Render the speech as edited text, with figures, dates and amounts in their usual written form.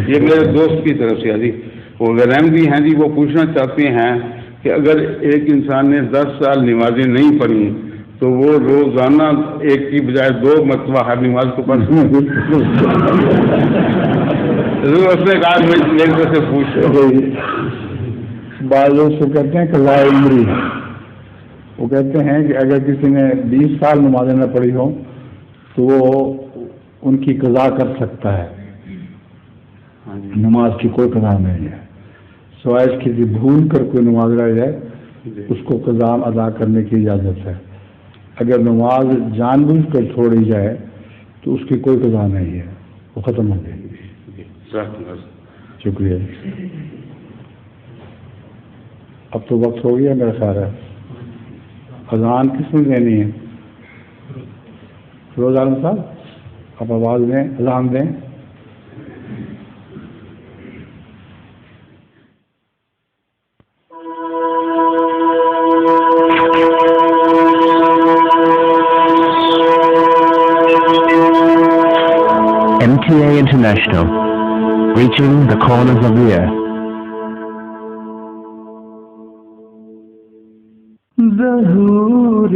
یہ میرے دوست کی طرف سے جی، وہ غیر احمدی ہیں جی، وہ پوچھنا چاہتے ہیں کہ اگر ایک انسان نے 10 سال نمازیں نہیں پڑھی تو وہ روزانہ ایک کی بجائے 2 مرتبہ ہر نماز کو پڑھنا اس نے کہا میری طرف سے پوچھ بعض لوگ سے کہتے ہیں کہ لا عمری، وہ کہتے ہیں کہ اگر کسی نے 20 سال نمازیں نہ پڑھی ہوں تو وہ ان کی قضا کر سکتا ہے، نماز کی کوئی قضا نہیں ہے، سوائے اس کی بھول کر کوئی نماز رہ جائے اس کو قضا ادا کرنے کی اجازت ہے، اگر نماز جان بوجھ کر چھوڑی جائے تو اس کی کوئی قضا نہیں ہے، وہ ختم ہو گئی۔ شکریہ۔ اب تو وقت ہو گیا میرا خیال ہے، اذان کس میں دینی ہے؟ فیروز عالم صاحب آپ آواز دیں، اذان دیں۔ MTA International, reaching the corners of the earth. ظہور